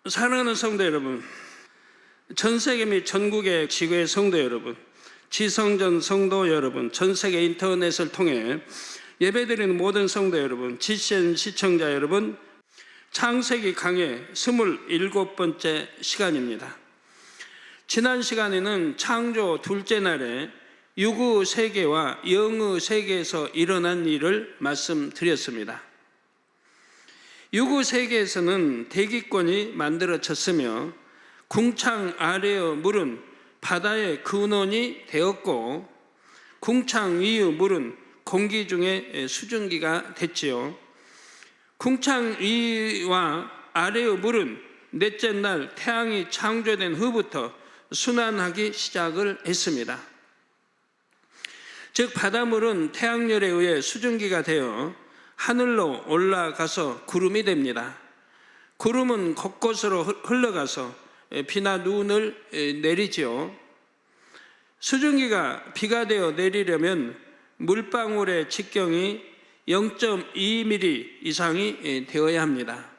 사랑하는 성도 여러분, 전 세계 및 전국의 지구의 성도 여러분, 지성전 성도 여러분, 전 세계 인터넷을 통해 예배드리는 모든 성도 여러분, GCN 시청자 여러분, 창세기 강의 27번째 시간입니다. 지난 시간에는 창조 둘째 날에 유구 세계와 영의 세계에서 일어난 일을 말씀드렸습니다. 유구 세계에서는 대기권이 만들어졌으며 궁창 아래의 물은 바다의 근원이 되었고 궁창 위의 물은 공기 중에 수증기가 됐지요. 궁창 위와 아래의 물은 넷째 날 태양이 창조된 후부터 순환하기 시작을 했습니다. 즉 바닷물은 태양열에 의해 수증기가 되어 하늘로 올라가서 구름이 됩니다. 구름은 곳곳으로 흘러가서 비나 눈을 내리지요. 수증기가 비가 되어 내리려면 물방울의 직경이 0.2mm 이상이 되어야 합니다.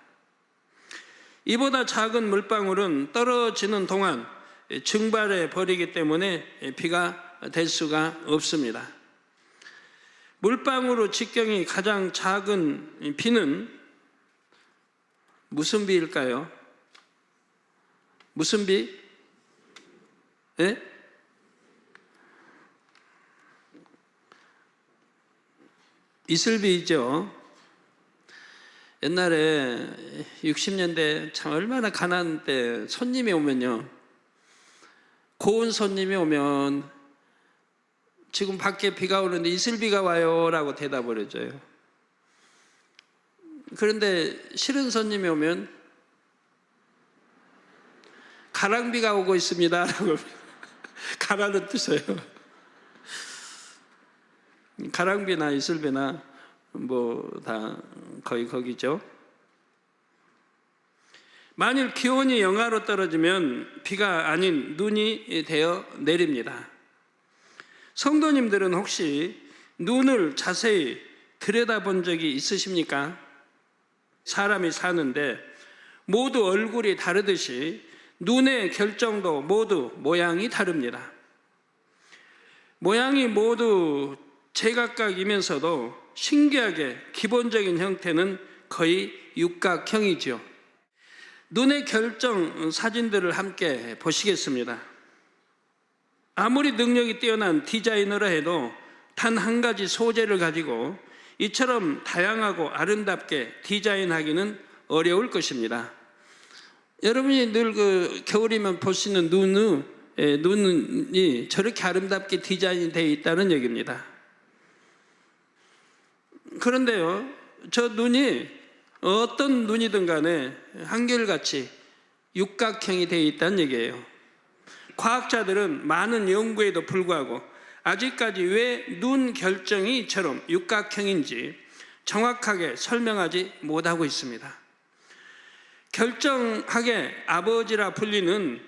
이보다 작은 물방울은 떨어지는 동안 증발해 버리기 때문에 비가 될 수가 없습니다. 물방울의 직경이 가장 작은 비는 무슨 비일까요? 무슨 비? 예? 이슬비죠. 옛날에 60년대 참 얼마나 가난한 때 손님이 오면요, 고운 손님이 오면 지금 밖에 비가 오는데 이슬비가 와요 라고 대답을 해줘요. 그런데 싫은 손님이 오면 가랑비가 오고 있습니다 라고 가라는 뜻이에요. 가랑비나 이슬비나 뭐 다 거의 거기죠. 만일 기온이 영하로 떨어지면 비가 아닌 눈이 되어 내립니다. 성도님들은 혹시 눈을 자세히 들여다본 적이 있으십니까? 사람이 사는데 모두 얼굴이 다르듯이 눈의 결정도 모두 모양이 다릅니다. 모양이 모두 제각각이면서도 신기하게 기본적인 형태는 거의 육각형이죠. 눈의 결정 사진들을 함께 보시겠습니다. 아무리 능력이 뛰어난 디자이너라 해도 단 한 가지 소재를 가지고 이처럼 다양하고 아름답게 디자인하기는 어려울 것입니다. 여러분이 늘 겨울이면 볼 수 있는 눈이 저렇게 아름답게 디자인이 되어 있다는 얘기입니다. 그런데요, 저 눈이 어떤 눈이든 간에 한결같이 육각형이 되어 있다는 얘기예요. 과학자들은 많은 연구에도 불구하고 아직까지 왜 눈 결정이 이처럼 육각형인지 정확하게 설명하지 못하고 있습니다. 결정학의 아버지라 불리는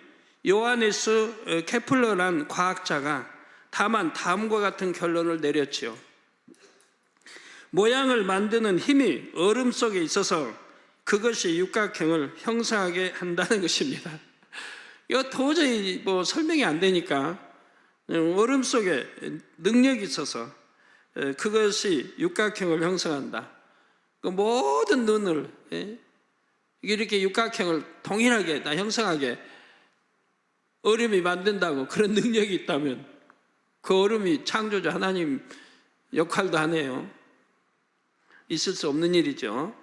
요하네스 케플러라는 과학자가 다만 다음과 같은 결론을 내렸지요. 모양을 만드는 힘이 얼음 속에 있어서 그것이 육각형을 형성하게 한다는 것입니다. 이거 도저히 설명이 안 되니까 얼음 속에 능력이 있어서 그것이 육각형을 형성한다. 그 모든 눈을 이렇게 육각형을 동일하게 다 형성하게 얼음이 만든다고 그런 능력이 있다면 그 얼음이 창조주 하나님 역할도 하네요. 있을 수 없는 일이죠.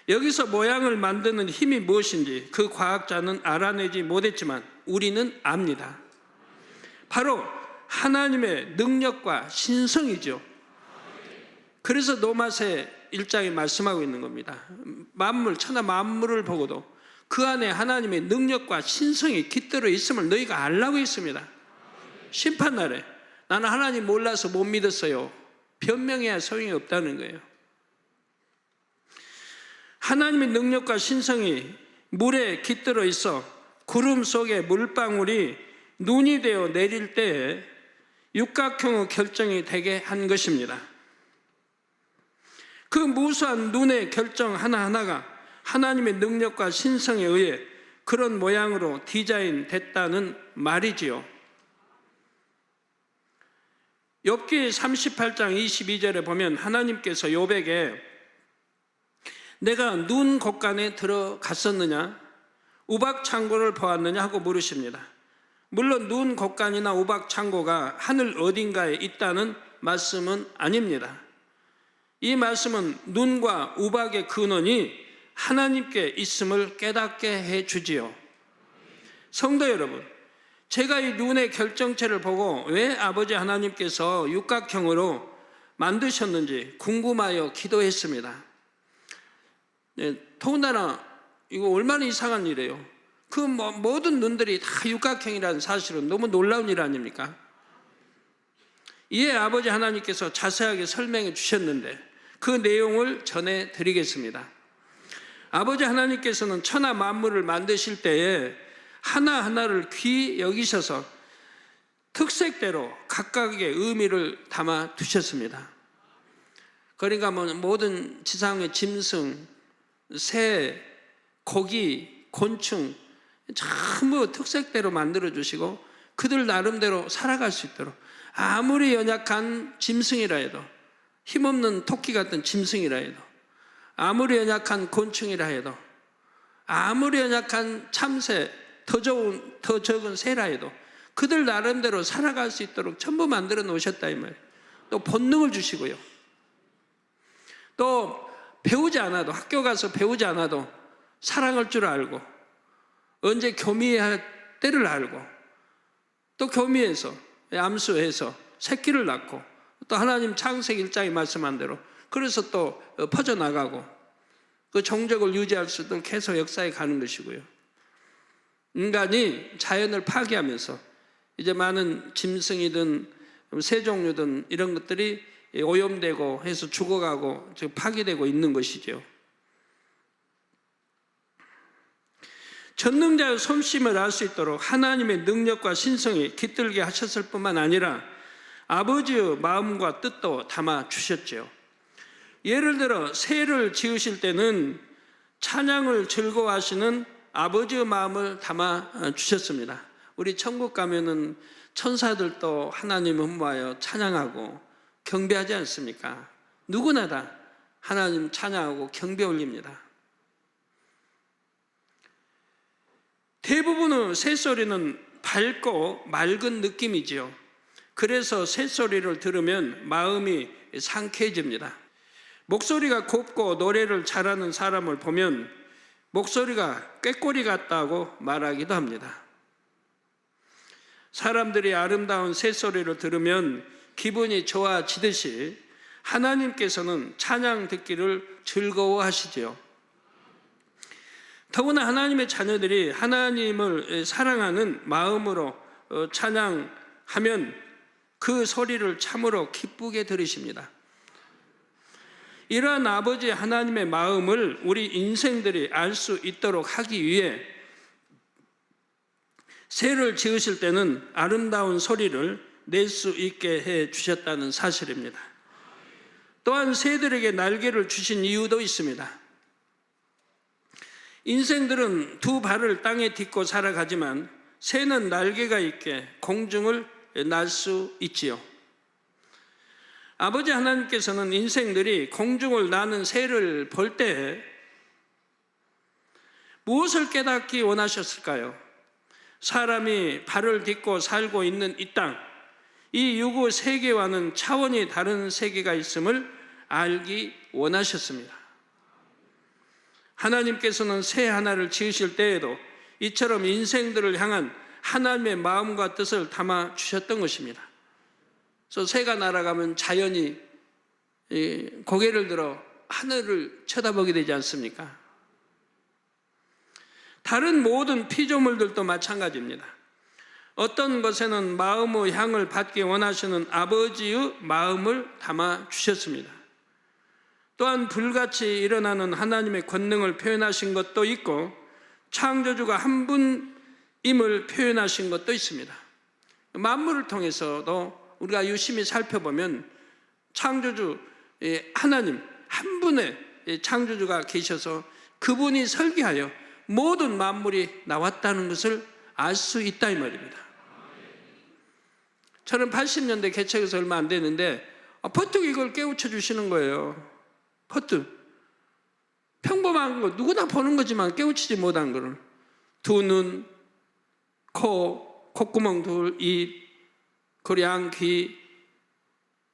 여기서 모양을 만드는 힘이 무엇인지 그 과학자는 알아내지 못했지만 우리는 압니다. 바로 하나님의 능력과 신성이죠. 그래서 로마서 1장에 말씀하고 있는 겁니다. 만물, 천하 만물을 보고도 그 안에 하나님의 능력과 신성이 깃들어 있음을 너희가 알라고 했습니다. 심판날에 나는 하나님 몰라서 못 믿었어요. 변명해야 소용이 없다는 거예요. 하나님의 능력과 신성이 물에 깃들어 있어 구름 속에 물방울이 눈이 되어 내릴 때 육각형의 결정이 되게 한 것입니다. 그 무수한 눈의 결정 하나하나가 하나님의 능력과 신성에 의해 그런 모양으로 디자인 됐다는 말이지요. 욥기 38장 22절에 보면 하나님께서 욥에게 내가 눈 곳간에 들어갔었느냐 우박 창고를 보았느냐 하고 물으십니다. 물론 눈 곳간이나 우박 창고가 하늘 어딘가에 있다는 말씀은 아닙니다. 이 말씀은 눈과 우박의 근원이 하나님께 있음을 깨닫게 해주지요. 성도 여러분, 제가 이 눈의 결정체를 보고 왜 아버지 하나님께서 육각형으로 만드셨는지 궁금하여 기도했습니다. 더군다나 이거 얼마나 이상한 일이에요. 그 모든 눈들이 다 육각형이라는 사실은 너무 놀라운 일 아닙니까? 이에 아버지 하나님께서 자세하게 설명해 주셨는데 그 내용을 전해드리겠습니다. 아버지 하나님께서는 천하 만물을 만드실 때에 하나하나를 귀히 여기셔서 특색대로 각각의 의미를 담아 두셨습니다. 그러니까 모든 지상의 짐승, 새, 고기, 곤충 전부 특색대로 만들어 주시고 그들 나름대로 살아갈 수 있도록 아무리 연약한 짐승이라 해도 힘없는 토끼 같은 짐승이라 해도 아무리 연약한 곤충이라 해도 아무리 연약한 참새, 더 적은 새라 해도 그들 나름대로 살아갈 수 있도록 전부 만들어 놓으셨다 이 말이에요. 또 본능을 주시고요. 또 배우지 않아도 학교 가서 배우지 않아도 사랑할 줄 알고 언제 교미해야 할 때를 알고 또 교미해서 암수해서 새끼를 낳고 또 하나님 창세기 1장에 말씀한 대로 그래서 또 퍼져나가고 그 종족을 유지할 수 있도록 계속 역사에 가는 것이고요. 인간이 자연을 파괴하면서 이제 많은 짐승이든 새종류든 이런 것들이 오염되고 해서 죽어가고 파괴되고 있는 것이죠. 전능자의 솜씨를 알 수 있도록 하나님의 능력과 신성이 깃들게 하셨을 뿐만 아니라 아버지의 마음과 뜻도 담아 주셨죠. 예를 들어 새를 지으실 때는 찬양을 즐거워하시는 아버지의 마음을 담아 주셨습니다. 우리 천국 가면은 천사들도 하나님을 흠모하여 찬양하고 경배하지 않습니까? 누구나 다 하나님 찬양하고 경배 올립니다. 대부분의 새소리는 밝고 맑은 느낌이지요. 그래서 새소리를 들으면 마음이 상쾌해집니다. 목소리가 곱고 노래를 잘하는 사람을 보면 목소리가 꾀꼬리 같다고 말하기도 합니다. 사람들이 아름다운 새소리를 들으면 기분이 좋아지듯이 하나님께서는 찬양 듣기를 즐거워하시지요. 더구나 하나님의 자녀들이 하나님을 사랑하는 마음으로 찬양하면 그 소리를 참으로 기쁘게 들으십니다. 이러한 아버지 하나님의 마음을 우리 인생들이 알 수 있도록 하기 위해 새를 지으실 때는 아름다운 소리를 낼 수 있게 해 주셨다는 사실입니다. 또한 새들에게 날개를 주신 이유도 있습니다. 인생들은 두 발을 땅에 딛고 살아가지만 새는 날개가 있게 공중을 날 수 있지요. 아버지 하나님께서는 인생들이 공중을 나는 새를 볼 때 무엇을 깨닫기 원하셨을까요? 사람이 발을 딛고 살고 있는 이 땅, 이 유구 세계와는 차원이 다른 세계가 있음을 알기 원하셨습니다. 하나님께서는 새 하나를 지으실 때에도 이처럼 인생들을 향한 하나님의 마음과 뜻을 담아 주셨던 것입니다. 그래서 새가 날아가면 자연이 고개를 들어 하늘을 쳐다보게 되지 않습니까? 다른 모든 피조물들도 마찬가지입니다. 어떤 것에는 마음의 향을 받기 원하시는 아버지의 마음을 담아 주셨습니다. 또한 불같이 일어나는 하나님의 권능을 표현하신 것도 있고 창조주가 한 분임을 표현하신 것도 있습니다. 만물을 통해서도 우리가 유심히 살펴보면 창조주 하나님 한 분의 창조주가 계셔서 그분이 설계하여 모든 만물이 나왔다는 것을 알 수 있다 이 말입니다. 저는 80년대 개척해서 얼마 안 됐는데 퍼뜩 이걸 깨우쳐 주시는 거예요. 퍼뜩. 평범한 거 누구나 보는 거지만 깨우치지 못한 거는 두 눈, 코, 콧구멍 둘, 입, 고량, 귀,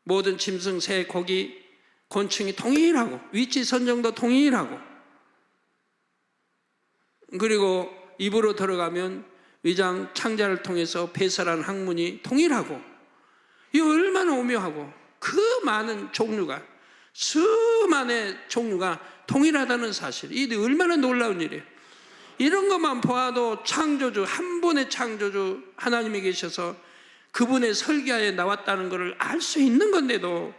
모든 짐승, 새, 고기, 곤충이 동일하고 위치 선정도 동일하고 그리고 입으로 들어가면 위장 창자를 통해서 배설하는 학문이 동일하고 이 얼마나 오묘하고 그 많은 종류가 수만의 종류가 동일하다는 사실 이게 얼마나 놀라운 일이에요. 이런 것만 보아도 창조주 한 분의 창조주 하나님이 계셔서 그분의 설계하에 나왔다는 것을 알 수 있는 건데도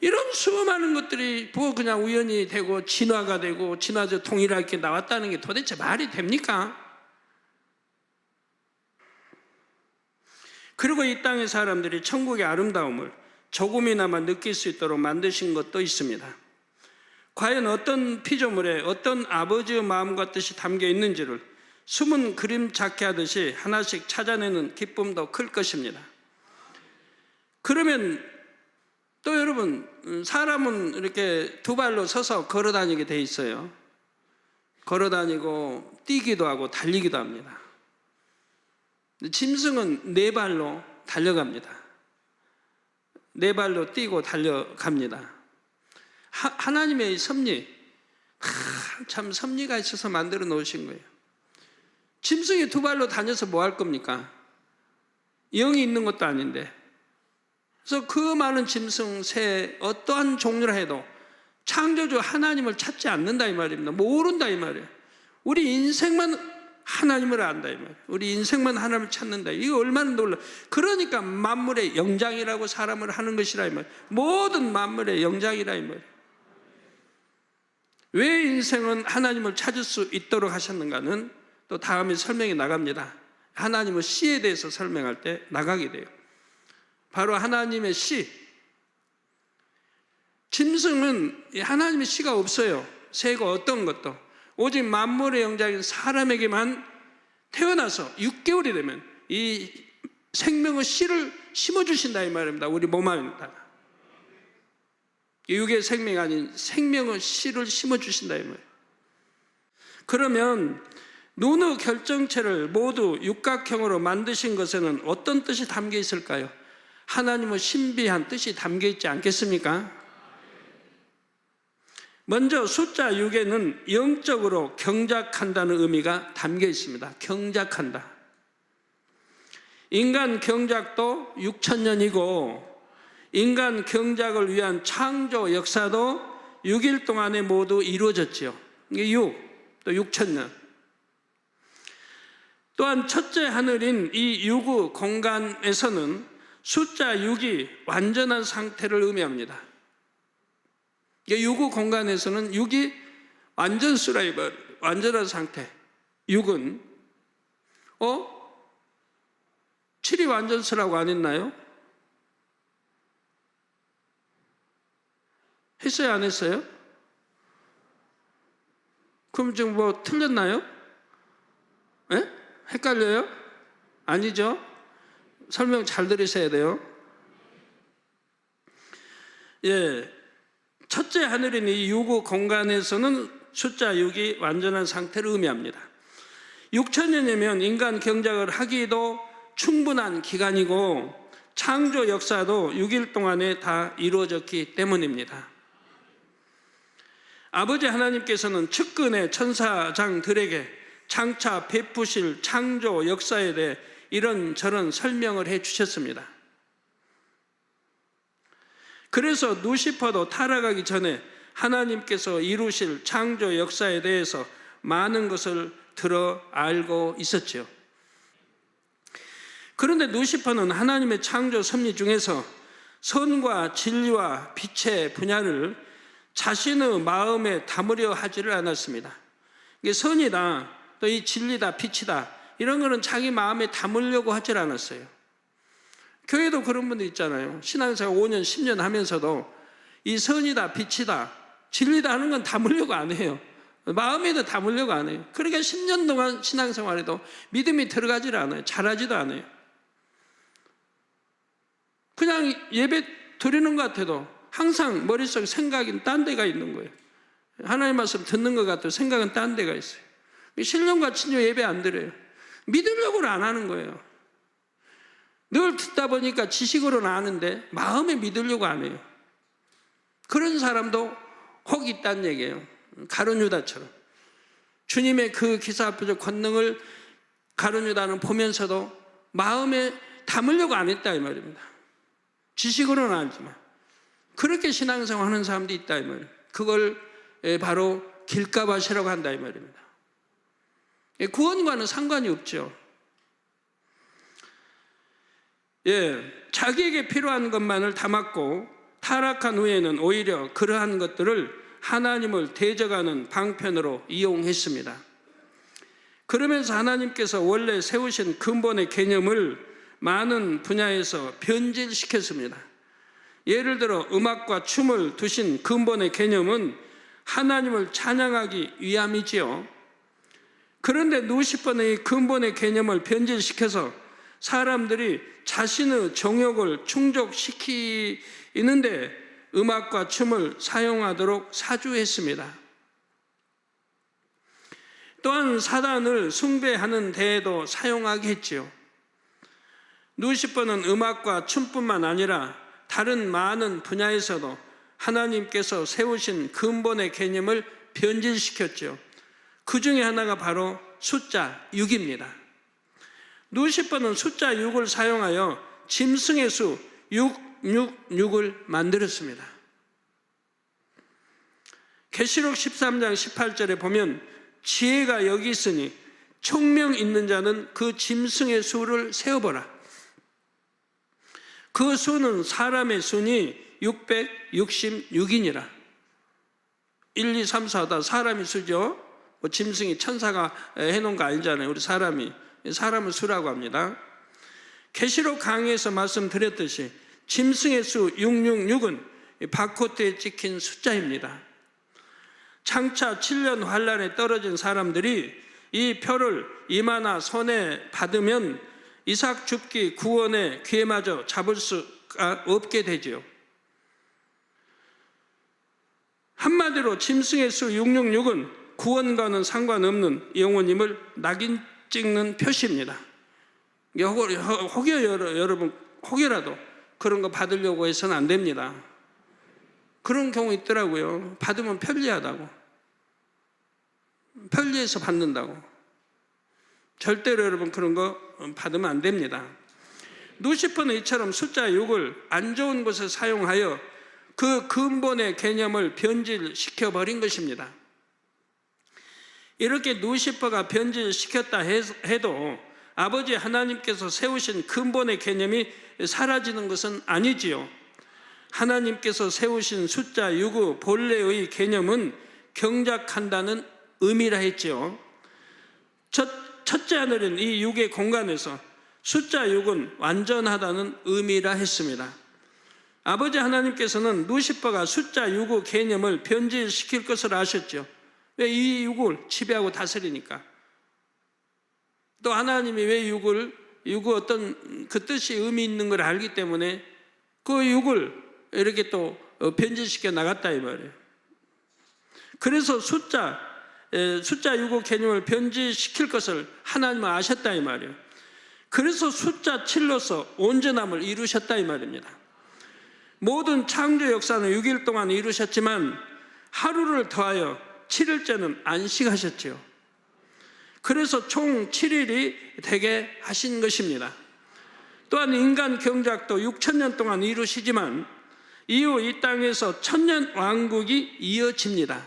이런 수많은 것들이 뭐 그냥 우연히 되고 진화가 되고 진화적 동일하게 나왔다는 게 도대체 말이 됩니까? 그리고 이 땅의 사람들이 천국의 아름다움을 조금이나마 느낄 수 있도록 만드신 것도 있습니다. 과연 어떤 피조물에 어떤 아버지의 마음과 뜻이 담겨 있는지를 숨은 그림 찾기 하듯이 하나씩 찾아내는 기쁨도 클 것입니다. 그러면 또 여러분, 사람은 이렇게 두 발로 서서 걸어 다니게 돼 있어요. 걸어 다니고 뛰기도 하고 달리기도 합니다. 짐승은 네 발로 달려갑니다. 네 발로 뛰고 달려갑니다. 하나님의 섭리, 참 섭리가 있어서 만들어 놓으신 거예요. 짐승이 두 발로 다녀서 뭐 할 겁니까? 영이 있는 것도 아닌데. 그래서 그 많은 짐승, 새, 어떠한 종류라 해도 창조주 하나님을 찾지 않는다 이 말입니다. 모른다 이 말이에요. 우리 인생만 하나님을 안다 이 말이에요. 우리 인생만 하나님을 찾는다. 이거 얼마나 놀라. 그러니까 만물의 영장이라고 사람을 하는 것이라 이 말이에요. 모든 만물의 영장이라 이 말이에요. 왜 인생은 하나님을 찾을 수 있도록 하셨는가는 또 다음에 설명이 나갑니다. 하나님의 씨에 대해서 설명할 때 나가게 돼요. 바로 하나님의 씨. 짐승은 하나님의 씨가 없어요. 새고 어떤 것도. 오직 만물의 영장인 사람에게만 태어나서 6개월이 되면 이 생명의 씨를 심어주신다 이 말입니다. 우리 몸 안에다가. 육의 생명이 아닌 생명의 씨를 심어주신다 이 말이에요. 그러면 눈의 결정체를 모두 육각형으로 만드신 것에는 어떤 뜻이 담겨 있을까요? 하나님의 신비한 뜻이 담겨 있지 않겠습니까? 먼저 숫자 6에는 영적으로 경작한다는 의미가 담겨 있습니다. 경작한다. 인간 경작도 6,000년이고 인간 경작을 위한 창조 역사도 6일 동안에 모두 이루어졌죠. 이게 6, 또 6,000년. 또한 첫째 하늘인 이 6의 공간에서는 숫자 6이 완전한 상태를 의미합니다. 6의 공간에서는 6이 완전수라 이 말, 완전한 상태. 6은 7이 완전수라고 안 했나요? 했어요, 안 했어요? 그럼 지금 뭐 틀렸나요? 예? 헷갈려요? 아니죠? 설명 잘 들으셔야 돼요. 예. 첫째 하늘인 이 6의 공간에서는 숫자 6이 완전한 상태를 의미합니다. 6,000년이면 인간 경작을 하기도 충분한 기간이고 창조 역사도 6일 동안에 다 이루어졌기 때문입니다. 아버지 하나님께서는 측근의 천사장들에게 장차 베푸실 창조 역사에 대해 이런저런 설명을 해 주셨습니다. 그래서 루시퍼도 타락하기 전에 하나님께서 이루실 창조 역사에 대해서 많은 것을 들어 알고 있었죠. 그런데 루시퍼는 하나님의 창조 섭리 중에서 선과 진리와 빛의 분야를 자신의 마음에 담으려 하지를 않았습니다. 이게 선이다, 또 이 진리다, 빛이다 이런 거는 자기 마음에 담으려고 하질 않았어요. 교회도 그런 분들 있잖아요. 신앙생활 5년, 10년 하면서도 이 선이다, 빛이다, 진리다 하는 건 담으려고 안 해요. 마음에도 담으려고 안 해요. 그러니까 10년 동안 신앙생활에도 믿음이 들어가질 않아요. 잘하지도 않아요. 그냥 예배 드리는 것 같아도 항상 머릿속에 생각이 딴 데가 있는 거예요. 하나님 말씀 듣는 것 같아도 생각은 딴 데가 있어요. 신령과 친교 예배 안 드려요. 믿으려고는 안 하는 거예요. 늘 듣다 보니까 지식으로는 아는데 마음에 믿으려고 안 해요. 그런 사람도 혹 있다는 얘기예요. 가룟 유다처럼. 주님의 그 기사표적 권능을 가룟 유다는 보면서도 마음에 담으려고 안 했다 이 말입니다. 지식으로는 알지만 그렇게 신앙생활 하는 사람도 있다 이 말이에요. 그걸 바로 길가밭이라고 한다 이 말입니다. 구원과는 상관이 없죠. 자기에게 필요한 것만을 담았고 타락한 후에는 오히려 그러한 것들을 하나님을 대적하는 방편으로 이용했습니다. 그러면서 하나님께서 원래 세우신 근본의 개념을 많은 분야에서 변질시켰습니다. 예를 들어 음악과 춤을 두신 근본의 개념은 하나님을 찬양하기 위함이지요. 그런데 누시퍼는 이 근본의 개념을 변질시켜서 사람들이 자신의 정욕을 충족시키는데 음악과 춤을 사용하도록 사주했습니다. 또한 사단을 숭배하는 데에도 사용하게 했지요. 누시퍼는 음악과 춤뿐만 아니라 다른 많은 분야에서도 하나님께서 세우신 근본의 개념을 변질시켰죠. 그 중에 하나가 바로 숫자 6입니다. 누시퍼는 숫자 6을 사용하여 짐승의 수 666을 만들었습니다. 계시록 13장 18절에 보면 지혜가 여기 있으니 총명 있는 자는 그 짐승의 수를 세어보라. 그 수는 사람의 수니 666이니라. 1, 2, 3, 4다 사람이 수죠. 뭐 짐승이 천사가 해놓은 거 아니잖아요. 우리 사람은 수라고 합니다. 계시록 강의에서 말씀드렸듯이 짐승의 수 666은 바코트에 찍힌 숫자입니다. 장차 7년 환란에 떨어진 사람들이 이 표를 이마나 손에 받으면 이삭 줍기 구원의 기회마저 잡을 수가 없게 되지요. 한마디로 짐승의 수 666은 구원과는 상관없는 영혼임을 낙인 찍는 표시입니다. 여러분 혹여라도 그런 거 받으려고 해서는 안 됩니다. 그런 경우 있더라고요. 받으면 편리하다고. 편리해서 받는다고. 절대로 여러분 그런 거 받으면 안 됩니다. 누시퍼는 이처럼 숫자 6을 안 좋은 곳에 사용하여 그 근본의 개념을 변질시켜 버린 것입니다. 이렇게 누시퍼가 변질시켰다 해도 아버지 하나님께서 세우신 근본의 개념이 사라지는 것은 아니지요. 하나님께서 세우신 숫자 6의 본래의 개념은 경작한다는 의미라 했지요. 첫째 하늘인 이 6의 공간에서 숫자 6은 완전하다는 의미라 했습니다. 아버지 하나님께서는 누시퍼가 숫자 6의 개념을 변질시킬 것을 아셨죠. 왜 이 6을 지배하고 다스리니까. 또 하나님이 왜 6의 어떤 그 뜻이 의미 있는 걸 알기 때문에 그 6을 이렇게 또 변질시켜 나갔다 이 말이에요. 그래서 숫자 6의 개념을 변질시킬 것을 하나님은 아셨다 이 말이에요. 그래서 숫자 7로서 온전함을 이루셨다 이 말입니다. 모든 창조 역사는 6일 동안 이루셨지만 하루를 더하여 7일째는 안식하셨지요. 그래서 총 7일이 되게 하신 것입니다. 또한 인간 경작도 6,000년 동안 이루시지만 이후 이 땅에서 1000년 왕국이 이어집니다.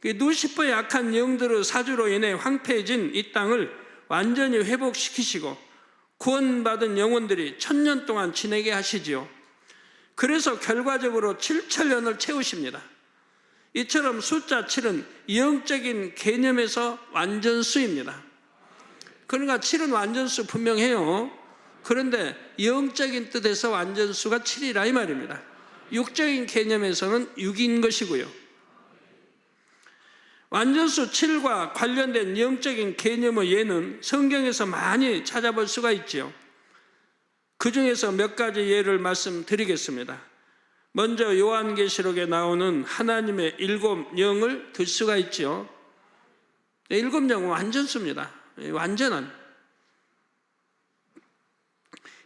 누시퍼의 악한 영들의 사주로 인해 황폐해진 이 땅을 완전히 회복시키시고 구원받은 영혼들이 1000년 동안 지내게 하시지요. 그래서 결과적으로 7,000년을 채우십니다. 이처럼 숫자 7은 영적인 개념에서 완전수입니다. 그러니까 7은 완전수 분명해요. 그런데 영적인 뜻에서 완전수가 7이라 이 말입니다. 육적인 개념에서는 6인 것이고요. 완전수 7과 관련된 영적인 개념의 예는 성경에서 많이 찾아볼 수가 있지요. 그 중에서 몇 가지 예를 말씀드리겠습니다. 먼저 요한계시록에 나오는 하나님의 7영을 들 수가 있지요. 7영은 완전수입니다. 완전한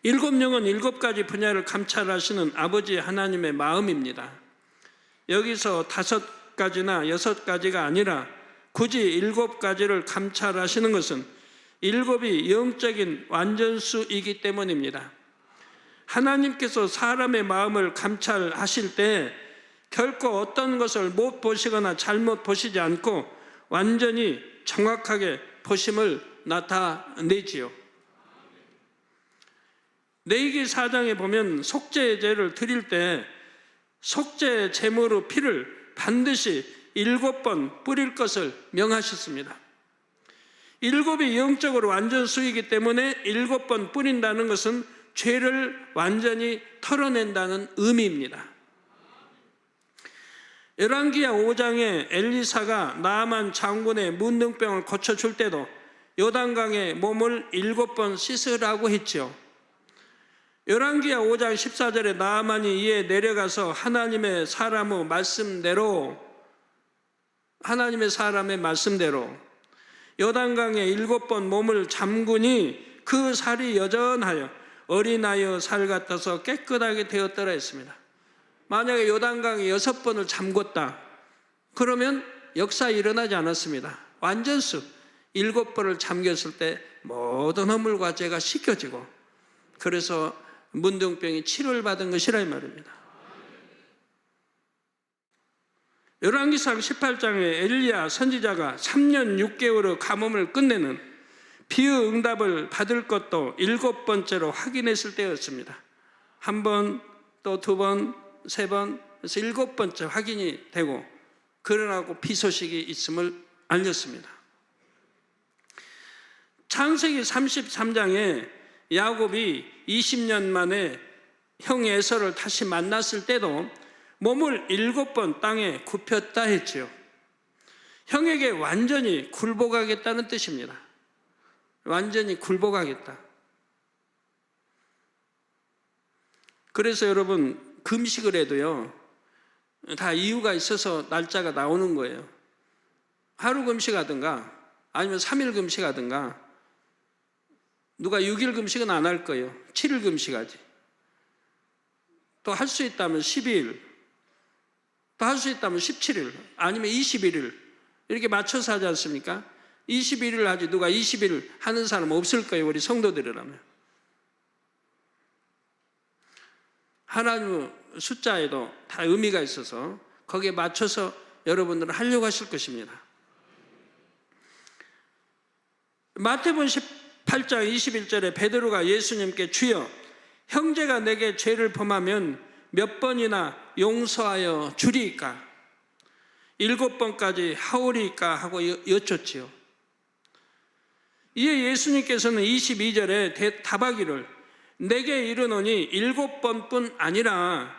7영은 7가지 분야를 감찰하시는 아버지 하나님의 마음입니다. 여기서 5가지나 6가지가 아니라 굳이 7가지를 감찰하시는 것은 7이 영적인 완전수이기 때문입니다. 하나님께서 사람의 마음을 감찰하실 때 결코 어떤 것을 못 보시거나 잘못 보시지 않고 완전히 정확하게 보심을 나타내지요. 레위기 4장에 보면 속죄제를 드릴 때 속죄 제물의 피를 반드시 7번 뿌릴 것을 명하셨습니다. 7이 영적으로 완전수이기 때문에 7번 뿌린다는 것은 죄를 완전히 털어낸다는 의미입니다. 열왕기하 5장에 엘리사가 나아만 장군의 문둥병을 고쳐줄 때도 요단강에 몸을 7번 씻으라고 했지요. 열왕기하 5장 14절에 나아만이 이에 내려가서 하나님의 사람의 말씀대로 요단강에 7번 몸을 잠그니 그 살이 여전하여 어린아이의 살 같아서 깨끗하게 되었더라 했습니다. 만약에 요단강에 6번을 잠궜다 그러면 역사 일어나지 않았습니다. 완전수 7번을 잠겼을 때 모든 허물과 죄가 씻겨지고 그래서 문둥병이 치료를 받은 것이라 이 말입니다. 열왕기상 18장에 엘리야 선지자가 3년 6개월의 가뭄을 끝내는 비의 응답을 받을 것도 7번째로 확인했을 때였습니다. 1번, 또 2번, 3번, 그래서 7번째 확인이 되고 그러나고 비 소식이 있음을 알렸습니다. 창세기 33장에 야곱이 20년 만에 형 에서를 다시 만났을 때도 몸을 7번 땅에 굽혔다 했지요. 형에게 완전히 굴복하겠다는 뜻입니다. 완전히 굴복하겠다. 그래서 여러분 금식을 해도요 다 이유가 있어서 날짜가 나오는 거예요. 하루 금식하든가 아니면 3일 금식하든가, 누가 6일 금식은 안 할 거예요. 7일 금식하지. 또 할 수 있다면 12일, 또 할 수 있다면 17일, 아니면 21일 이렇게 맞춰서 하지 않습니까? 21일 하지 누가 20일 하는 사람 없을 거예요. 우리 성도들이라면. 하나님의 숫자에도 다 의미가 있어서 거기에 맞춰서 여러분들은 하려고 하실 것입니다. 마태복음 18장 21절에 베드로가 예수님께 주여 형제가 내게 죄를 범하면 몇 번이나 용서하여 주리이까? 7번까지 하오리이까? 하고 여쭙지요. 이에 예수님께서는 22절에 답하기를 내게 이르노니 7번뿐 아니라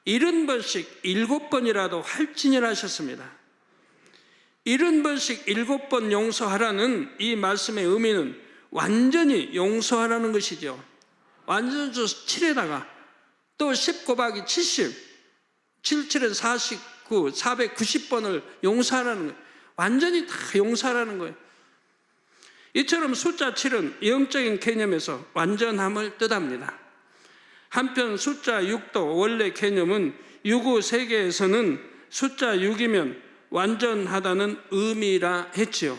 70번씩 7번이라도 할지니라 하셨습니다. 70번씩 7번 용서하라는 이 말씀의 의미는 완전히 용서하라는 것이죠. 완전히 7에다가 또 10 곱하기 70, 77은 49, 490번을 용서하라는 거예요. 완전히 다 용서하라는 거예요. 이처럼 숫자 7은 영적인 개념에서 완전함을 뜻합니다. 한편 숫자 6도 원래 개념은 유구 세계에서는 숫자 6이면 완전하다는 의미라 했지요.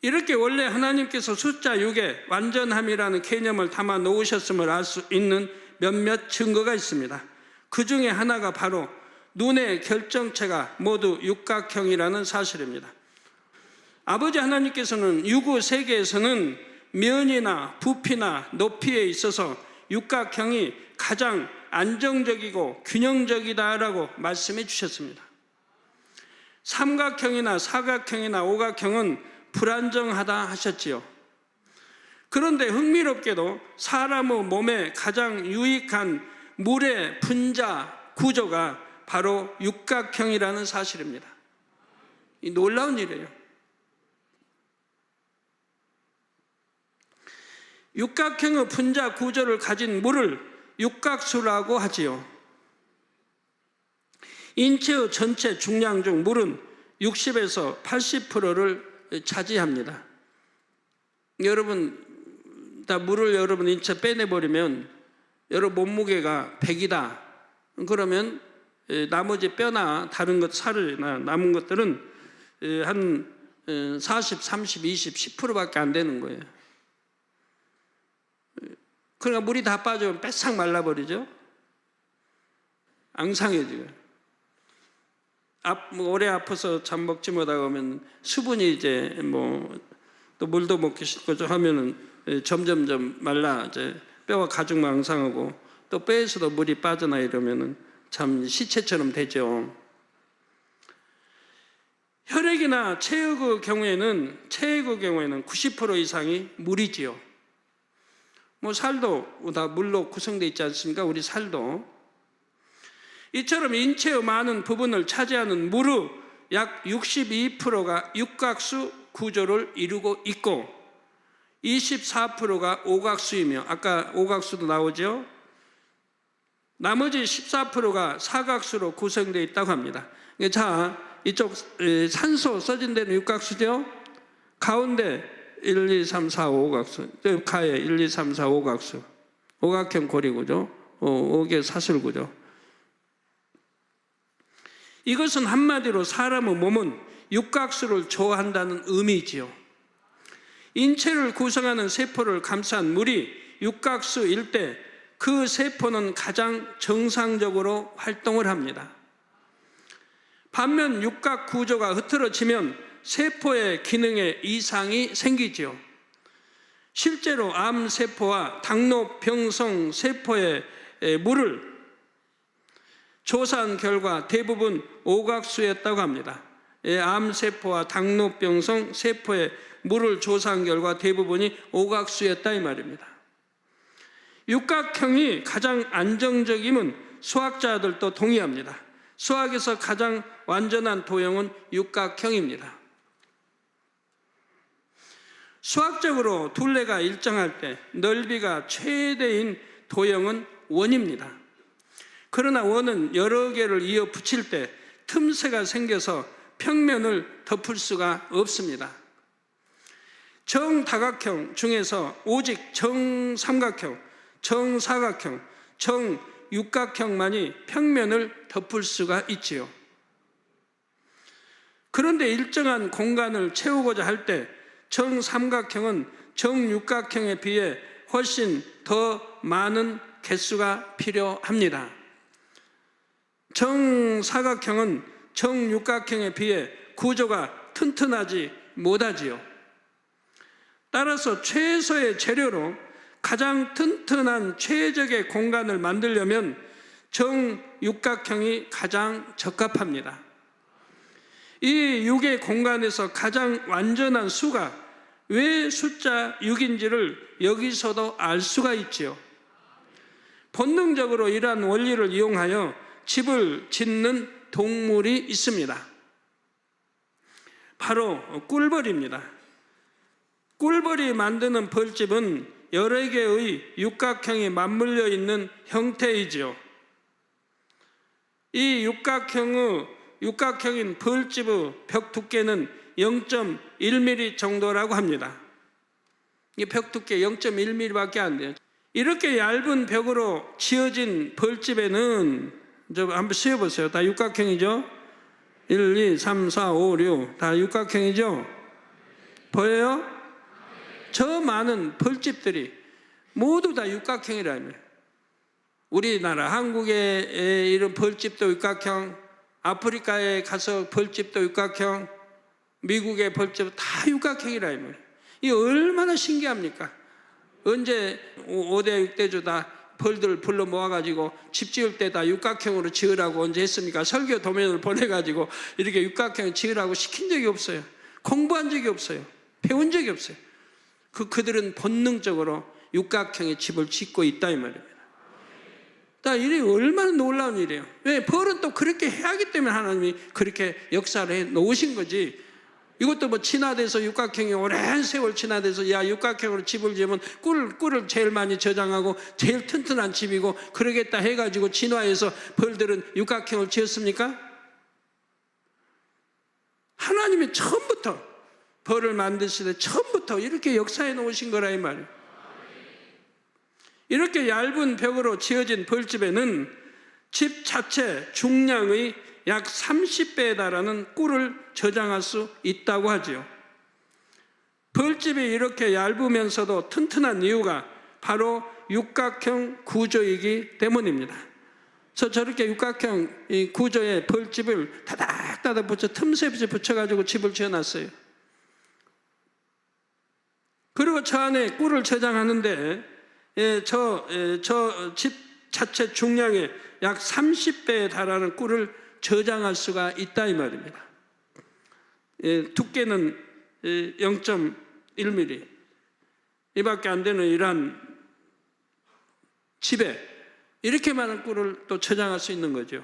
이렇게 원래 하나님께서 숫자 6에 완전함이라는 개념을 담아 놓으셨음을 알 수 있는 몇몇 증거가 있습니다. 그 중에 하나가 바로 눈의 결정체가 모두 육각형이라는 사실입니다. 아버지 하나님께서는 유구 세계에서는 면이나 부피나 높이에 있어서 육각형이 가장 안정적이고 균형적이다라고 말씀해 주셨습니다. 삼각형이나 사각형이나 오각형은 불안정하다 하셨지요. 그런데 흥미롭게도 사람의 몸에 가장 유익한 물의 분자 구조가 바로 육각형이라는 사실입니다. 이 놀라운 일이에요. 육각형의 분자 구조를 가진 물을 육각수라고 하지요. 인체의 전체 중량 중 물은 60에서 80%를 차지합니다. 여러분, 다 물을 여러분 인체 빼내버리면 여러분 몸무게가 100이다. 그러면 나머지 뼈나 다른 것, 살이나 남은 것들은 한 40, 30, 20, 10%밖에 안 되는 거예요. 그러니까 물이 다 빠지면 빼싹 말라버리죠. 앙상해지고. 오래 아파서 잠 먹지 못하고 하면 수분이 이제 또 물도 먹기 싫고 하면은 점점점 말라 이제 뼈가 가죽만 앙상하고 또 뼈에서도 물이 빠져나 이러면은 참 시체처럼 되죠. 혈액이나 체액의 경우에는 90% 이상이 물이지요. 살도 다 물로 구성되어 있지 않습니까? 우리 살도. 이처럼 인체의 많은 부분을 차지하는 물의 약 62%가 육각수 구조를 이루고 있고 24%가 오각수이며, 아까 오각수도 나오죠. 나머지 14%가 사각수로 구성되어 있다고 합니다. 자, 이쪽 산소 써진 데는 육각수죠. 가운데 1, 2, 3, 4, 5각수. 가에 1, 2, 3, 4, 5각수. 오각형 고리구조. 5개 사슬구조. 이것은 한마디로 사람의 몸은 육각수를 좋아한다는 의미지요. 인체를 구성하는 세포를 감싼 물이 육각수일 때 그 세포는 가장 정상적으로 활동을 합니다. 반면 육각 구조가 흐트러지면 세포의 기능에 이상이 생기지요. 실제로 암세포와 당뇨병성 세포의 물을 조사한 결과 대부분 오각수였다고 합니다. 암세포와 당뇨병성 세포의 물을 조사한 결과 대부분이 오각수였다 이 말입니다. 육각형이 가장 안정적임은 수학자들도 동의합니다. 수학에서 가장 완전한 도형은 육각형입니다. 수학적으로 둘레가 일정할 때 넓이가 최대인 도형은 원입니다. 그러나 원은 여러 개를 이어 붙일 때 틈새가 생겨서 평면을 덮을 수가 없습니다. 정다각형 중에서 오직 정삼각형, 정사각형, 정육각형만이 평면을 덮을 수가 있지요. 그런데 일정한 공간을 채우고자 할 때 정삼각형은 정육각형에 비해 훨씬 더 많은 개수가 필요합니다. 정사각형은 정육각형에 비해 구조가 튼튼하지 못하지요. 따라서 최소의 재료로 가장 튼튼한 최적의 공간을 만들려면 정육각형이 가장 적합합니다. 이 6의 공간에서 가장 완전한 수가 왜 숫자 6인지를 여기서도 알 수가 있지요. 본능적으로 이러한 원리를 이용하여 집을 짓는 동물이 있습니다. 바로 꿀벌입니다. 꿀벌이 만드는 벌집은 여러 개의 육각형이 맞물려 있는 형태이지요. 이 육각형인 벌집의 벽 두께는 0.1mm 정도라고 합니다. 이 벽 두께 0.1mm밖에 안 돼요. 이렇게 얇은 벽으로 지어진 벌집에는 한번 씌워보세요. 다 육각형이죠? 1, 2, 3, 4, 5, 6 다 육각형이죠? 보여요? 저 많은 벌집들이 모두 다 육각형이라며. 우리나라 한국의 이런 벌집도 육각형, 아프리카에 가서 벌집도 육각형, 미국의 벌집도 다 육각형이라며. 이 얼마나 신기합니까? 언제 5대 6대주 다 벌들을 불러 모아가지고 집 지을 때 다 육각형으로 지으라고 언제 했습니까? 설교 도면을 보내가지고 이렇게 육각형 지으라고 시킨 적이 없어요. 공부한 적이 없어요. 배운 적이 없어요. 그들은 본능적으로 육각형의 집을 짓고 있다 이 말입니다. 일이 얼마나 놀라운 일이에요. 왜? 벌은 또 그렇게 해야 하기 때문에 하나님이 그렇게 역사를 해 놓으신 거지. 이것도 뭐 진화돼서 육각형이 오랜 세월 진화돼서 육각형으로 집을 지으면 꿀을 제일 많이 저장하고 제일 튼튼한 집이고 그러겠다 해가지고 진화해서 벌들은 육각형을 지었습니까? 하나님이 처음부터 벌을 만드실 때 처음부터 이렇게 역사해 놓으신 거라 이 말이에요. 이렇게 얇은 벽으로 지어진 벌집에는 집 자체 중량의 약 30배에 달하는 꿀을 저장할 수 있다고 하지요. 벌집이 이렇게 얇으면서도 튼튼한 이유가 바로 육각형 구조이기 때문입니다. 그래서 저렇게 육각형 이 구조의 벌집을 다닥다닥 붙여 틈새 붙여가지고 집을 지어놨어요. 그리고 저 안에 꿀을 저장하는데 저 집 자체 중량의 약 30배에 달하는 꿀을 저장할 수가 있다 이 말입니다. 두께는 0.1mm 이밖에 안 되는 이러한 집에 이렇게 많은 꿀을 또 저장할 수 있는 거죠.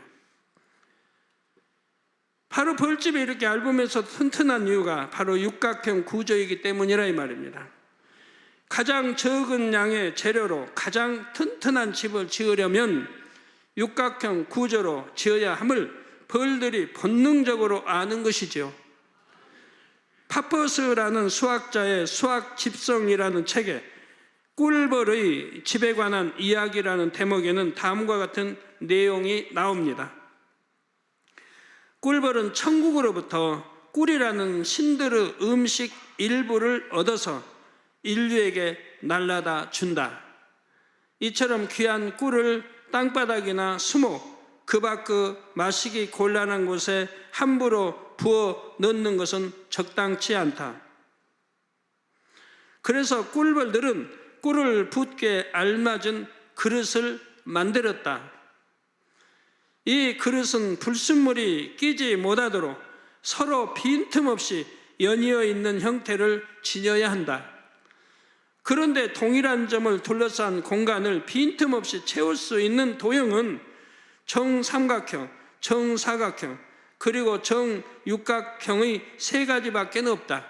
바로 벌집이 이렇게 얇으면서 튼튼한 이유가 바로 육각형 구조이기 때문이라 이 말입니다. 가장 적은 양의 재료로 가장 튼튼한 집을 지으려면 육각형 구조로 지어야 함을 벌들이 본능적으로 아는 것이지요. 파퍼스라는 수학자의 수학 집성이라는 책에 꿀벌의 집에 관한 이야기라는 대목에는 다음과 같은 내용이 나옵니다. 꿀벌은 천국으로부터 꿀이라는 신들의 음식 일부를 얻어서 인류에게 날라다 준다. 이처럼 귀한 꿀을 땅바닥이나 수목, 그 밖의 마시기 곤란한 곳에 함부로 부어 넣는 것은 적당치 않다. 그래서 꿀벌들은 꿀을 붓게 알맞은 그릇을 만들었다. 이 그릇은 불순물이 끼지 못하도록 서로 빈틈없이 연이어 있는 형태를 지녀야 한다. 그런데 동일한 점을 둘러싼 공간을 빈틈없이 채울 수 있는 도형은 정삼각형, 정사각형, 그리고 정육각형의 세 가지밖에 없다.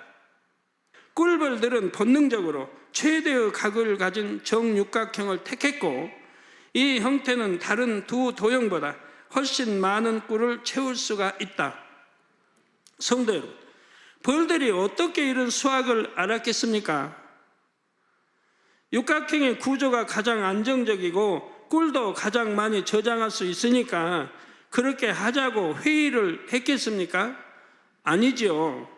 꿀벌들은 본능적으로 최대의 각을 가진 정육각형을 택했고 이 형태는 다른 두 도형보다 훨씬 많은 꿀을 채울 수가 있다. 성도 여러분, 벌들이 어떻게 이런 수학을 알았겠습니까? 육각형의 구조가 가장 안정적이고 꿀도 가장 많이 저장할 수 있으니까 그렇게 하자고 회의를 했겠습니까? 아니지요.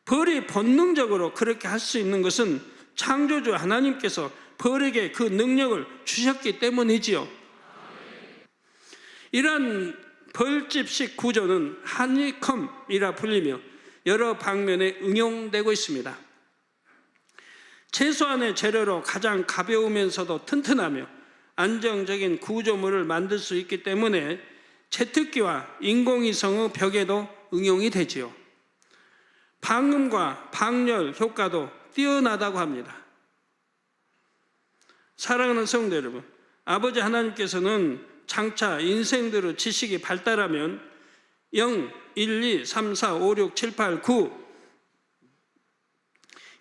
벌이 본능적으로 그렇게 할 수 있는 것은 창조주 하나님께서 벌에게 그 능력을 주셨기 때문이지요. 이러한 벌집식 구조는 하니컴이라 불리며 여러 방면에 응용되고 있습니다. 최소한의 재료로 가장 가벼우면서도 튼튼하며 안정적인 구조물을 만들 수 있기 때문에 채특기와 인공위성의 벽에도 응용이 되지요. 방음과 방열 효과도 뛰어나다고 합니다. 사랑하는 성도 여러분, 아버지 하나님께서는 장차 인생들의 지식이 발달하면 0, 1, 2, 3, 4, 5, 6, 7, 8, 9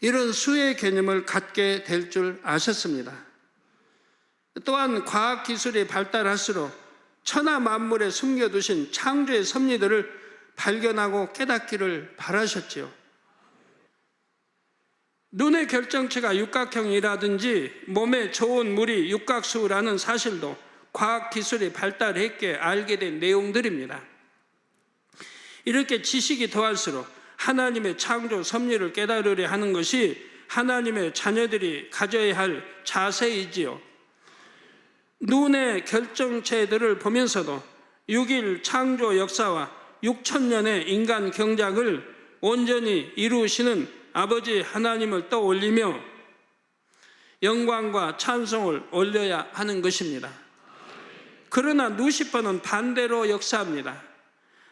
이런 수의 개념을 갖게 될 줄 아셨습니다. 또한 과학기술이 발달할수록 천하 만물에 숨겨두신 창조의 섭리들을 발견하고 깨닫기를 바라셨지요. 눈의 결정체가 육각형이라든지 몸에 좋은 물이 육각수라는 사실도 과학기술이 발달했기에 알게 된 내용들입니다. 이렇게 지식이 더할수록 하나님의 창조 섭리를 깨달으려 하는 것이 하나님의 자녀들이 가져야 할 자세이지요. 눈의 결정체들을 보면서도 6일 창조 역사와 6,000년의 인간 경작을 온전히 이루시는 아버지 하나님을 떠올리며 영광과 찬송을 올려야 하는 것입니다. 그러나 루시퍼는 반대로 역사합니다.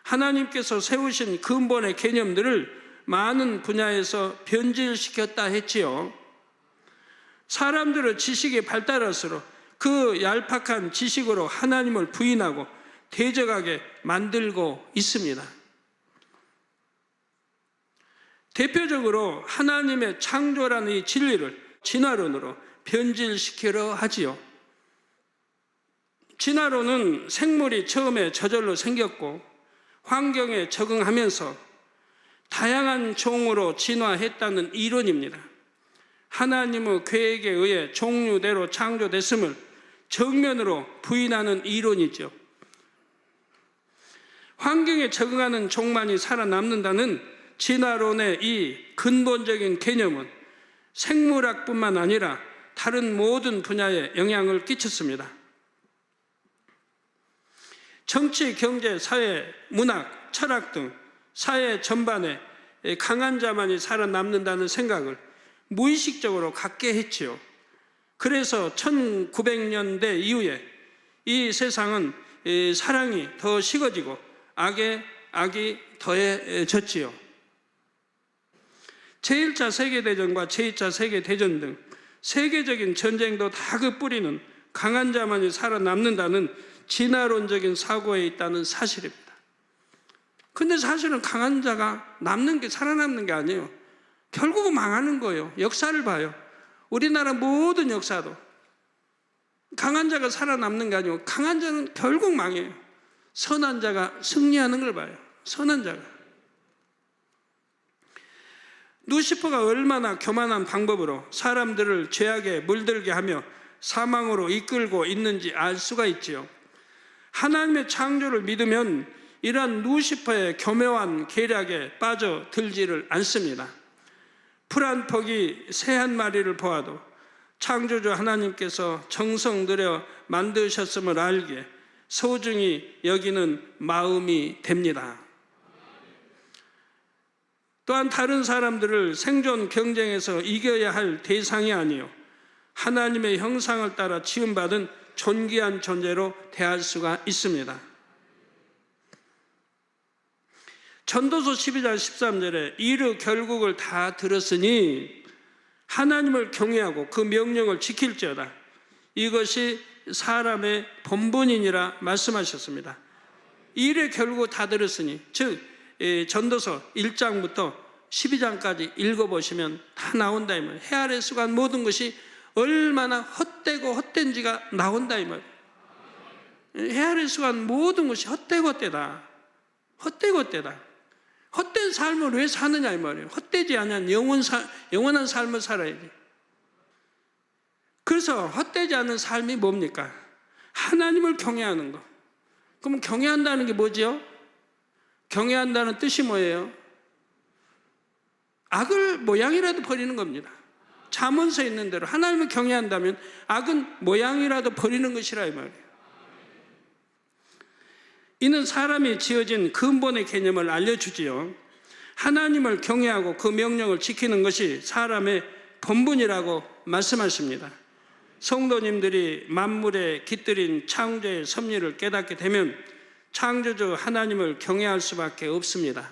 하나님께서 세우신 근본의 개념들을 많은 분야에서 변질시켰다 했지요. 사람들의 지식이 발달할수록 그 얄팍한 지식으로 하나님을 부인하고 대적하게 만들고 있습니다. 대표적으로 하나님의 창조라는 이 진리를 진화론으로 변질시키려 하지요. 진화론은 생물이 처음에 저절로 생겼고 환경에 적응하면서 다양한 종으로 진화했다는 이론입니다. 하나님의 계획에 의해 종류대로 창조됐음을 정면으로 부인하는 이론이죠. 환경에 적응하는 종만이 살아남는다는 진화론의 이 근본적인 개념은 생물학뿐만 아니라 다른 모든 분야에 영향을 끼쳤습니다. 정치, 경제, 사회, 문학, 철학 등 사회 전반에 강한 자만이 살아남는다는 생각을 무의식적으로 갖게 했지요. 그래서 1900년대 이후에 이 세상은 사랑이 더 식어지고 악이 더해졌지요. 제1차 세계대전과 제2차 세계대전 등 세계적인 전쟁도 다 그 뿌리는 강한 자만이 살아남는다는 진화론적인 사고에 있다는 사실입니다. 근데 사실은 강한 자가 살아남는 게 아니에요. 결국은 망하는 거예요. 역사를 봐요. 우리나라 모든 역사도 강한 자가 살아남는 게 아니고 강한 자는 결국 망해요. 선한 자가 승리하는 걸 봐요. 선한 자가. 루시퍼가 얼마나 교만한 방법으로 사람들을 죄악에 물들게 하며 사망으로 이끌고 있는지 알 수가 있지요. 하나님의 창조를 믿으면 이러한 루시퍼의 교묘한 계략에 빠져들지를 않습니다. 풀 한 폭이 새 한 마리를 보아도 창조주 하나님께서 정성 들여 만드셨음을 알기에 소중히 여기는 마음이 됩니다. 또한 다른 사람들을 생존 경쟁에서 이겨야 할 대상이 아니요 하나님의 형상을 따라 지음받은 존귀한 존재로 대할 수가 있습니다. 전도서 12장 13절에 이르 결국을 다 들었으니 하나님을 경외하고 그 명령을 지킬지어다. 이것이 사람의 본분이니라 말씀하셨습니다. 일의 결국 다 들었으니, 즉 전도서 1장부터 12장까지 읽어보시면 다 나온다 이 말이에요. 해 아래 수간 모든 것이 얼마나 헛되고 헛된지가 나온다 이 말이에요. 해 아래 수간 모든 것이 헛되고 헛되다. 헛되고 헛되다. 헛된 삶을 왜 사느냐 이 말이에요. 헛되지 않은 영원한 삶을 살아야지. 그래서 헛되지 않은 삶이 뭡니까? 하나님을 경외하는 거. 그럼 경외한다는 게 뭐지요? 경외한다는 뜻이 뭐예요? 악을 모양이라도 버리는 겁니다. 잠언서에 있는 대로 하나님을 경외한다면 악은 모양이라도 버리는 것이라 이 말이에요. 이는 사람이 지어진 근본의 개념을 알려주지요. 하나님을 경외하고 그 명령을 지키는 것이 사람의 본분이라고 말씀하십니다. 성도님들이 만물에 깃들인 창조의 섭리를 깨닫게 되면 창조주 하나님을 경외할 수밖에 없습니다.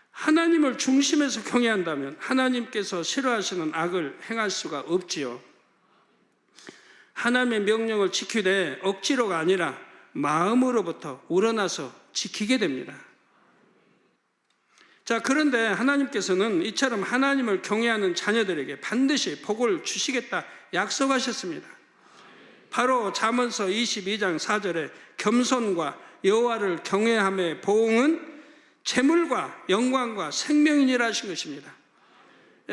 하나님을 중심에서 경외한다면 하나님께서 싫어하시는 악을 행할 수가 없지요. 하나님의 명령을 지키되 억지로가 아니라 마음으로부터 우러나서 지키게 됩니다. 자, 그런데 하나님께서는 이처럼 하나님을 경외하는 자녀들에게 반드시 복을 주시겠다 약속하셨습니다. 바로 잠언서 22장 4절에 겸손과 여호와를 경외함의 보응은 재물과 영광과 생명이니라 하신 것입니다.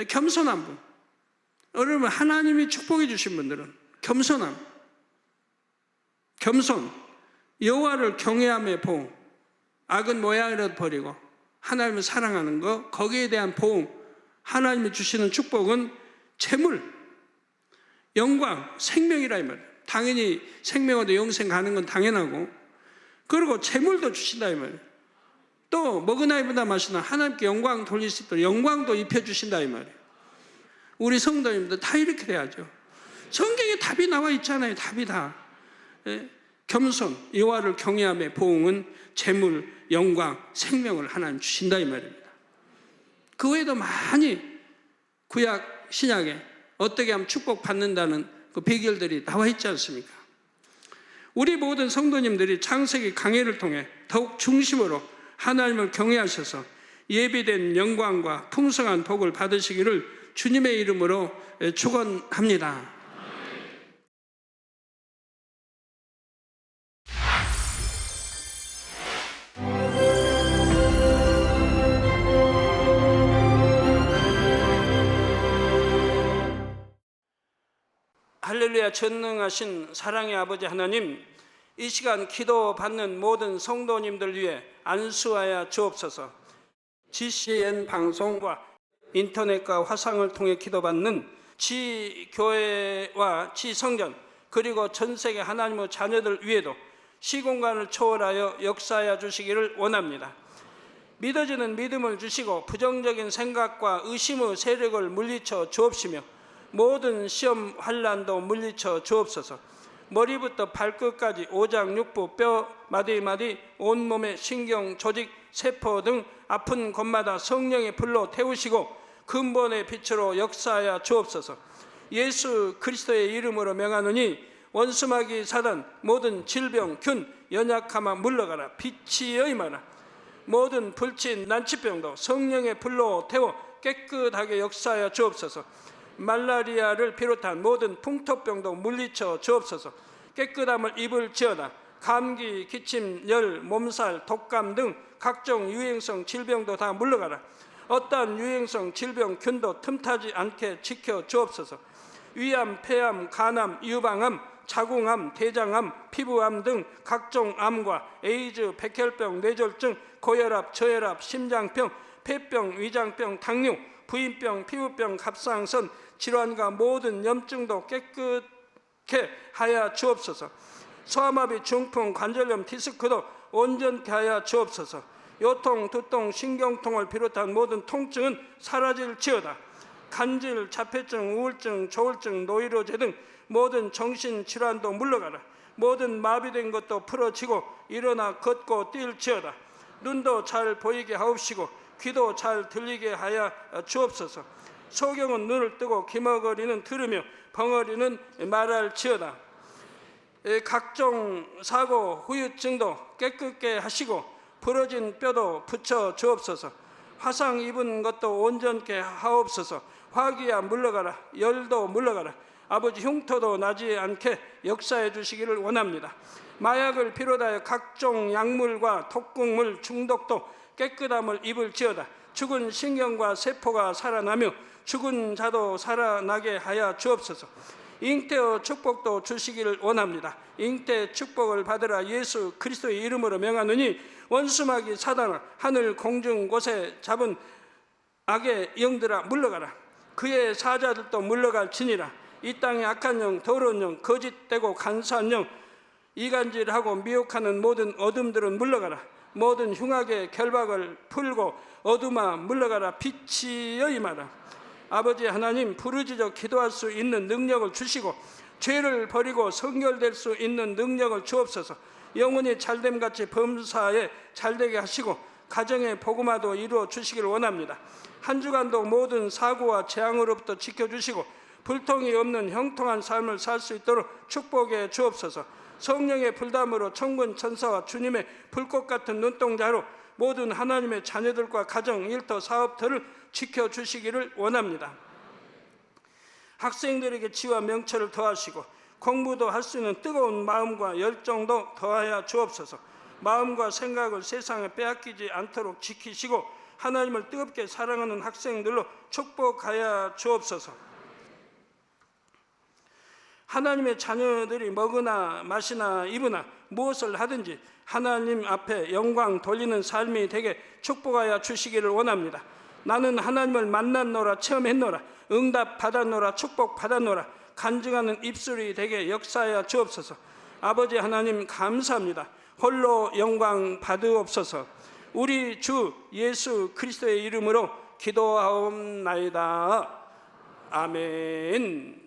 겸손한 분, 여러분 하나님이 축복해 주신 분들은 겸손함, 겸손, 여호와를 경외함의 보응, 악은 모양이라도 버리고 하나님을 사랑하는 것, 거기에 대한 보응, 하나님이 주시는 축복은 재물, 영광, 생명이라 이 말이에요. 당연히 생명으로 영생 가는 건 당연하고, 그리고 재물도 주신다 이 말이에요. 또 먹으나이보다 마시나 하나님께 영광 돌릴 수 있도록 영광도 입혀주신다 이 말이에요. 우리 성도님들 다 이렇게 돼야죠. 성경에 답이 나와 있잖아요. 답이 다. 겸손, 여호와를 경외함의 보응은 재물, 영광, 생명을 하나님 주신다 이 말입니다. 그 외에도 많이 구약 신약에 어떻게 하면 축복받는다는 그 비결들이 나와 있지 않습니까? 우리 모든 성도님들이 창세기 강해를 통해 더욱 중심으로 하나님을 경외하셔서 예비된 영광과 풍성한 복을 받으시기를 주님의 이름으로 축원합니다. 할렐루야. 전능하신 사랑의 아버지 하나님, 이 시간 기도받는 모든 성도님들 위해 안수하여 주옵소서. GCN 방송과 인터넷과 화상을 통해 기도받는 지교회와 지성전 그리고 전세계 하나님의 자녀들 위에도 시공간을 초월하여 역사하여 주시기를 원합니다. 믿어지는 믿음을 주시고 부정적인 생각과 의심의 세력을 물리쳐 주옵시며 모든 시험 환난도 물리쳐 주옵소서. 머리부터 발끝까지 오장육부 뼈 마디마디 온몸의 신경 조직 세포 등 아픈 곳마다 성령의 불로 태우시고 근본의 빛으로 역사하여 주옵소서. 예수 그리스도의 이름으로 명하노니 원수마귀 사단 모든 질병 균 연약함아 물러가라. 빛이 임하라. 모든 불친 난치병도 성령의 불로 태워 깨끗하게 역사하여 주옵소서. 말라리아를 비롯한 모든 풍토병도 물리쳐 주옵소서. 깨끗함을 입을지어다. 감기, 기침, 열, 몸살, 독감 등 각종 유행성 질병도 다 물러가라. 어떠한 유행성 질병 균도 틈타지 않게 지켜 주옵소서. 위암, 폐암, 간암, 유방암, 자궁암, 대장암, 피부암 등 각종 암과 에이즈, 백혈병, 뇌졸중, 고혈압, 저혈압, 심장병, 폐병, 위장병, 당뇨, 부인병, 피부병, 갑상선 질환과 모든 염증도 깨끗게 하여 주옵소서. 소아마비, 중풍, 관절염, 디스크도 온전케 하여 주옵소서. 요통, 두통, 신경통을 비롯한 모든 통증은 사라질지어다. 간질, 자폐증, 우울증, 조울증, 노이로제 등 모든 정신질환도 물러가라. 모든 마비된 것도 풀어지고 일어나 걷고 뛸지어다. 눈도 잘 보이게 하옵시고 귀도 잘 들리게 하여 주옵소서. 소경은 눈을 뜨고 기머거리는 들으며 벙어리는 말할지어다. 각종 사고 후유증도 깨끗게 하시고 부러진 뼈도 붙여 주옵소서. 화상 입은 것도 온전케 하옵소서. 화기야 물러가라. 열도 물러가라. 아버지 흉터도 나지 않게 역사해 주시기를 원합니다. 마약을 비롯하여 각종 약물과 독극물 중독도 깨끗함을 입을지어다. 죽은 신경과 세포가 살아나며 죽은 자도 살아나게 하여 주옵소서. 잉태의 축복도 주시기를 원합니다. 잉태 축복을 받으라. 예수 그리스도의 이름으로 명하노니 원수마귀 사단아 하늘 공중 곳에 잡은 악의 영들아 물러가라. 그의 사자들도 물러갈지니라. 이 땅의 악한 영, 더러운 영, 거짓되고 간사한 영, 이간질하고 미혹하는 모든 어둠들은 물러가라. 모든 흉악의 결박을 풀고 어둠아 물러가라. 빛이 임하라. 아버지 하나님, 부르짖어 기도할 수 있는 능력을 주시고 죄를 버리고 성결될 수 있는 능력을 주옵소서. 영혼이 잘됨같이 범사에 잘되게 하시고 가정의 복음화도 이루어 주시기를 원합니다. 한 주간도 모든 사고와 재앙으로부터 지켜주시고 불통이 없는 형통한 삶을 살 수 있도록 축복해 주옵소서. 성령의 불담으로 천군 천사와 주님의 불꽃 같은 눈동자로 모든 하나님의 자녀들과 가정, 일터, 사업터를 지켜주시기를 원합니다. 학생들에게 지와 명철을 더하시고 공부도 할 수 있는 뜨거운 마음과 열정도 더하여 주옵소서. 마음과 생각을 세상에 빼앗기지 않도록 지키시고 하나님을 뜨겁게 사랑하는 학생들로 축복하여 주옵소서. 하나님의 자녀들이 먹으나 마시나 입으나 무엇을 하든지 하나님 앞에 영광 돌리는 삶이 되게 축복하여 주시기를 원합니다. 나는 하나님을 만났노라, 체험했노라, 응답 받았노라, 축복 받았노라, 간증하는 입술이 되게 역사하여 주옵소서. 아버지 하나님 감사합니다. 홀로 영광 받으옵소서. 우리 주 예수 그리스도의 이름으로 기도하옵나이다. 아멘.